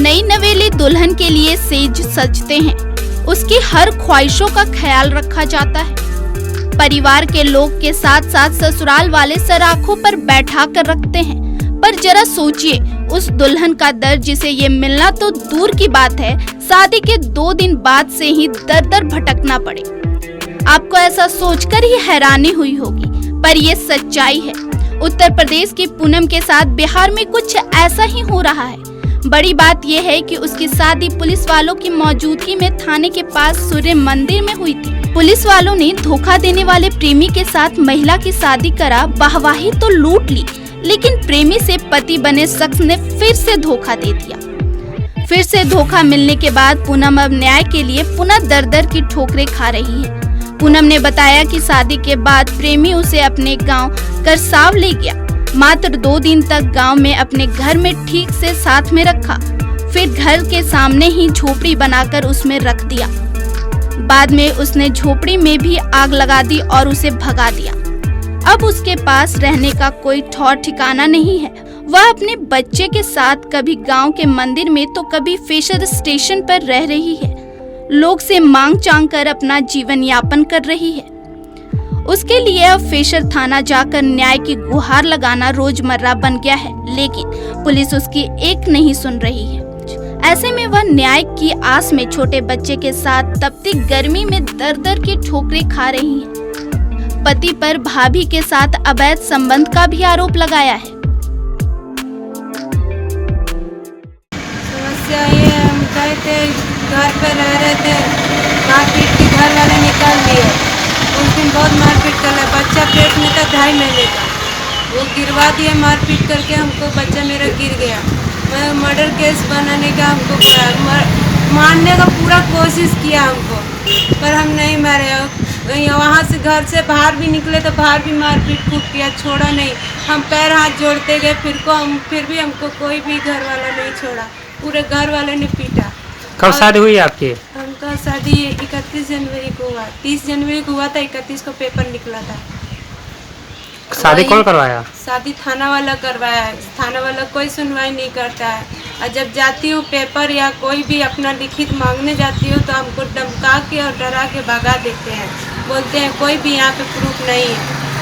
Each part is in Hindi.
नई नवेली दुल्हन के लिए सेज सजते हैं, उसकी हर ख्वाहिशों का ख्याल रखा जाता है। परिवार के लोग के साथ साथ ससुराल वाले सर आंखों पर बैठा कर रखते हैं। पर जरा सोचिए, उस दुल्हन का दर्द जिसे ये मिलना तो दूर की बात है, शादी के 2 दिन बाद से ही दर दर भटकना पड़े। आपको ऐसा सोचकर ही हैरानी हुई होगी, पर ये सच्चाई है। उत्तर प्रदेश की पूनम के साथ बिहार में कुछ ऐसा ही हो रहा है। बड़ी बात यह है कि उसकी शादी पुलिस वालों की मौजूदगी में थाने के पास सूर्य मंदिर में हुई थी। पुलिस वालों ने धोखा देने वाले प्रेमी के साथ महिला की शादी करा, वाहवाही तो लूट ली, लेकिन प्रेमी से पति बने शख्स ने फिर से धोखा दे दिया। फिर से धोखा मिलने के बाद पूनम अब न्याय के लिए पुनः दर दर की ठोकरें खा रही है। पूनम ने बताया कि शादी के बाद प्रेमी उसे अपने गांव करसाव ले गया। मात्र 2 दिन तक गांव में अपने घर में ठीक से साथ में रखा, फिर घर के सामने ही झोपड़ी बनाकर उसमें रख दिया। बाद में उसने झोपड़ी में भी आग लगा दी और उसे भगा दिया। अब उसके पास रहने का कोई ठौर ठिकाना नहीं है। वह अपने बच्चे के साथ कभी गांव के मंदिर में तो कभी फेशर स्टेशन पर रह रही है। लोग से मांग चांग कर अपना जीवन यापन कर रही है। उसके लिए अब फेशर थाना जाकर न्याय की गुहार लगाना रोजमर्रा बन गया है, लेकिन पुलिस उसकी एक नहीं सुन रही है। ऐसे में वह न्याय की आस में छोटे बच्चे के साथ तपती गर्मी में दर दर की ठोकरें खा रही है। पति पर भाभी के साथ अवैध संबंध का भी आरोप लगाया है। समस्या ये है, हम गए थे, घर पे रह रहे थे, मारपीट की घर वाले निकाल दिए। उस दिन बहुत मारपीट कर रहा, बच्चा पेट में था 2.5 महीने का, वो गिरवा दिया मारपीट करके हमको। बच्चा मेरा गिर गया। मैं मर्डर केस बनाने का हमको मारने का पूरा कोशिश किया हमको, पर हम नहीं मारे। वहाँ से घर से बाहर भी निकले तो बाहर भी मारपीट खूब किया, छोड़ा नहीं। हम पैर हाथ जोड़ते गए, फिर भी हमको कोई भी घर वाला नहीं छोड़ा, पूरे घर वाले ने पीटा। कब शादी हुई आपकी? हमका शादी 31 जनवरी को हुआ। 30 जनवरी को हुआ था, 31 को पेपर निकला था। शादी कौन करवाया? शादी थाना वाला करवाया है। थाना वाला कोई सुनवाई नहीं करता है, और जब जाती हूँ पेपर या कोई भी अपना लिखित मांगने जाती हूँ तो हमको धमका के और डरा के भगा देते हैं। बोलते हैं कोई भी यहाँ पे प्रूफ नहीं है।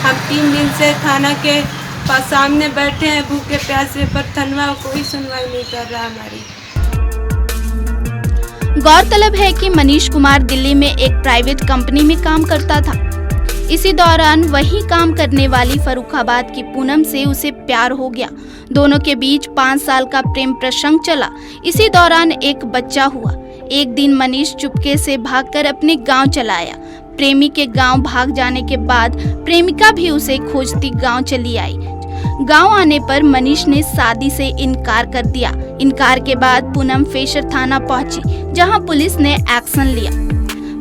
हम 3 दिन से थाना के पास सामने बैठे हैं भूखे प्यासे, पर थाना कोई सुनवाई नहीं कर रहा हमारी। गौरतलब है कि मनीष कुमार दिल्ली में एक प्राइवेट कंपनी में काम करता था। इसी दौरान वहीं काम करने वाली फर्रुखाबाद की पूनम से उसे प्यार हो गया। दोनों के बीच 5 साल का प्रेम प्रसंग चला। इसी दौरान एक बच्चा हुआ। एक दिन मनीष चुपके से भागकर अपने गांव चला आया। प्रेमी के गांव भाग जाने के बाद प्रेमिका भी उसे खोजती गांव चली आई। गांव आने पर मनीष ने शादी से इनकार कर दिया। इनकार के बाद पूनम फेशर थाना पहुंची, जहां पुलिस ने एक्शन लिया।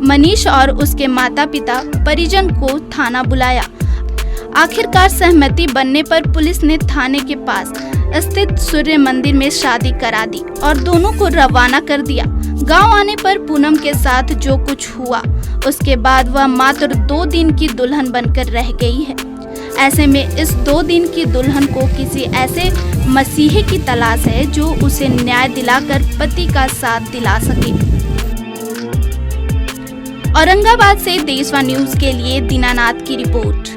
मनीष और उसके माता पिता परिजन को थाना बुलाया। आखिरकार सहमति बनने पर पुलिस ने थाने के पास स्थित सूर्य मंदिर में शादी करा दी और दोनों को रवाना कर दिया। गांव आने पर पूनम के साथ जो कुछ हुआ, उसके बाद वह मात्र 2 दिन की दुल्हन बनकर रह गई है। ऐसे में इस 2 दिन की दुल्हन को किसी ऐसे मसीहे की तलाश है जो उसे न्याय दिलाकर पति का साथ दिला सके। औरंगाबाद से देशवा न्यूज के लिए दीनानाथ की रिपोर्ट।